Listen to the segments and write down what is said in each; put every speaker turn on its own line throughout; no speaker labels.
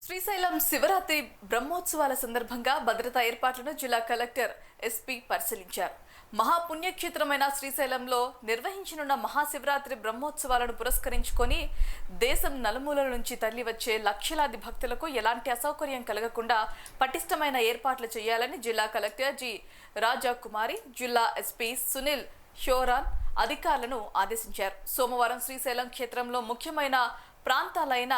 శ్రీశైలం శివరాత్రి బ్రహ్మోత్సవాల సందర్భంగా భద్రతా ఏర్పాట్లను జిల్లా కలెక్టర్ ఎస్పీ పరిశీలించారు. మహాపుణ్యక్షేత్రమైన శ్రీశైలంలో నిర్వహించనున్న మహాశివరాత్రి బ్రహ్మోత్సవాలను పురస్కరించుకొని దేశం నలుమూలల నుంచి తరలివచ్చే లక్షలాది భక్తులకు ఎలాంటి అసౌకర్యం కలగకుండా పటిష్టమైన ఏర్పాట్లు చేయాలని జిల్లా కలెక్టర్ జి రాజాకుమారి, జిల్లా ఎస్పీ సునీల్ షోరాన్ అధికారులను ఆదేశించారు. సోమవారం శ్రీశైలం క్షేత్రంలో ముఖ్యమైన ప్రాంతాలైన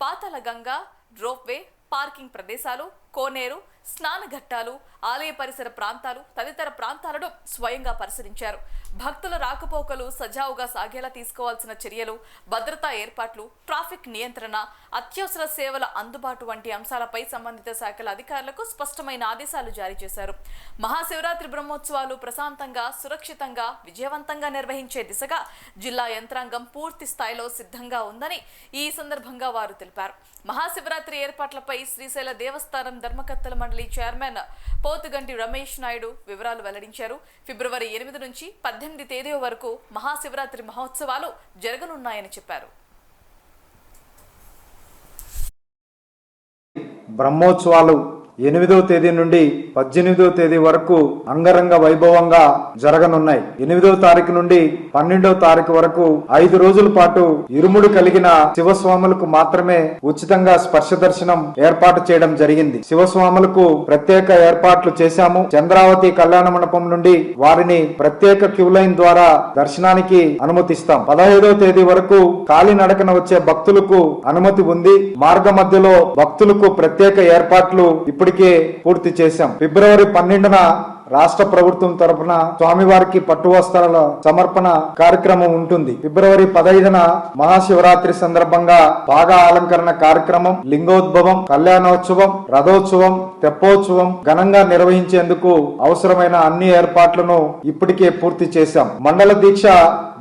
పాతాళగంగా, రోప్వే, పార్కింగ్ ప్రదేశాలు, కోనేరు, స్నానఘట్టాలు, ఆలయ పరిసర ప్రాంతాలు తదితర ప్రాంతాలను స్వయంగా పరిశీలించారు. భక్తుల రాకపోకలు సజావుగా సాగేలా తీసుకోవాల్సిన చర్యలు, భద్రతా ఏర్పాట్లు, ట్రాఫిక్ నియంత్రణ, అత్యవసర సేవల అందుబాటు వంటి అంశాలపై సంబంధిత శాఖల అధికారులకు స్పష్టమైన ఆదేశాలు జారీ చేశారు. మహాశివరాత్రి బ్రహ్మోత్సవాలు ప్రశాంతంగా, సురక్షితంగా, విజయవంతంగా నిర్వహించే దిశగా జిల్లా యంత్రాంగం పూర్తి స్థాయిలో సిద్ధంగా ఉందని ఈ సందర్భంగా వారు తెలిపారు. మహాశివరాత్రి ఏర్పాట్లపై శ్రీశైల దేవస్థానం ధర్మకర్తల మండలి చైర్మన్ పోతుగంటి రమేష్ నాయుడు వివరాలు వెల్లడించారు. ఫిబ్రవరి 8 నుంచి 18 తేదీ వరకు మహాశివరాత్రి మహోత్సవాలు జరగనున్నాయని చెప్పారు.
బ్రహ్మోత్సవాలు 8వ తేదీ నుండి 18వ తేదీ వరకు అంగరంగ వైభవంగా జరగనున్నాయి. 8వ తారీఖు నుండి 12వ తారీఖు వరకు 5 రోజుల పాటు ఇరుముడు కలిగిన శివస్వాములకు మాత్రమే ఉచితంగా స్పర్శ దర్శనం ఏర్పాటు చేయడం జరిగింది. శివస్వాములకు ప్రత్యేక ఏర్పాట్లు చేశాము. చంద్రావతి కళ్యాణ మండపం నుండి వారిని ప్రత్యేక క్యూ లైన్ ద్వారా దర్శనానికి అనుమతిస్తాం. 15వ తేదీ వరకు కాలినడకన వచ్చే భక్తులకు అనుమతి ఉంది. మార్గ మధ్యలో భక్తులకు ప్రత్యేక ఏర్పాట్లు ఇప్పటికే పూర్తి చేశాం. ఫిబ్రవరి 12న రాష్ట్ర ప్రభుత్వం తరఫున స్వామివారికి పట్టు వస్త్రాల సమర్పణ కార్యక్రమం ఉంటుంది. ఫిబ్రవరి 15న మహాశివరాత్రి సందర్భంగా బాగా అలంకరణ కార్యక్రమం, లింగోద్భవం, కళ్యాణోత్సవం, రథోత్సవం, తెప్పోత్సవం ఘనంగా నిర్వహించేందుకు అవసరమైన అన్ని ఏర్పాట్లను ఇప్పటికే పూర్తి చేశాం. మండల దీక్ష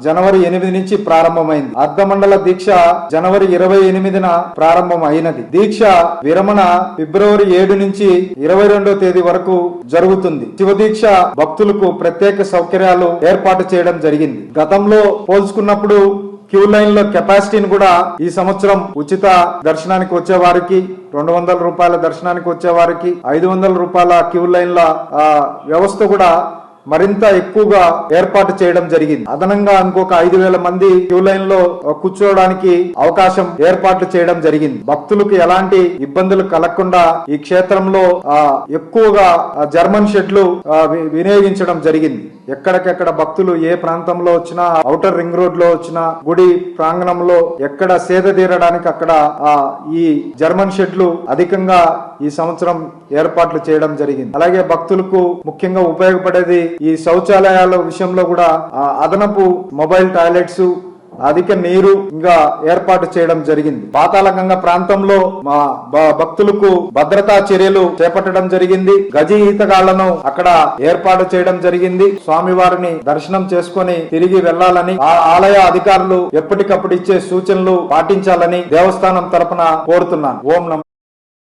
జనవరి 8 నుంచి ప్రారంభమైంది. అర్ధమండల దీక్ష జనవరి 28న ప్రారంభం అయినది. దీక్ష విరమణ ఫిబ్రవరి 7 నుంచి 22వ తేదీ వరకు జరుగుతుంది. శివదీక్ష భక్తులకు ప్రత్యేక సౌకర్యాలు ఏర్పాటు చేయడం జరిగింది. గతంలో పోల్చుకున్నప్పుడు క్యూ లైన్ లో కెపాసిటీని కూడా ఈ సంవత్సరం ఉచిత దర్శనానికి వచ్చే వారికి, 200 రూపాయల దర్శనానికి వచ్చే వారికి 500 రూపాయల క్యూ లైన్ల వ్యవస్థ కూడా మరింత ఎక్కువగా ఏర్పాటు చేయడం జరిగింది. అదనంగా ఇంకొక 5,000 మంది క్యూ లైన్ లో కూర్చోవడానికి అవకాశం ఏర్పాట్లు చేయడం జరిగింది. భక్తులకు ఎలాంటి ఇబ్బందులు కలగకుండా ఈ క్షేత్రంలో ఎక్కువగా జర్మన్ షెడ్లు వినియోగించడం జరిగింది. ఎక్కడికెక్కడ భక్తులు ఏ ప్రాంతంలో వచ్చినా, ఔటర్ రింగ్ రోడ్ లో వచ్చినా, గుడి ప్రాంగణంలో ఎక్కడ సేద తీరడానికి అక్కడ ఈ జర్మన్ షెడ్లు అధికంగా ఈ సంవత్సరం ఏర్పాట్లు చేయడం జరిగింది. అలాగే భక్తులకు ముఖ్యంగా ఉపయోగపడేది ఈ శౌచాలయాల విషయంలో కూడా అదనపు మొబైల్ టాయిలెట్స్, అధిక నీరు ఇంకా ఏర్పాటు చేయడం జరిగింది. పాతాళగంగా ప్రాంతంలో మా భక్తులకు భద్రతా చర్యలు చేపట్టడం జరిగింది. గజి ఈతగాళ్లను అక్కడ ఏర్పాటు చేయడం జరిగింది. స్వామివారిని దర్శనం చేసుకుని తిరిగి వెళ్లాలని ఆలయ అధికారులు ఎప్పటికప్పుడు ఇచ్చే సూచనలు పాటించాలని దేవస్థానం తరపున కోరుతున్నాను. ఓం నమః.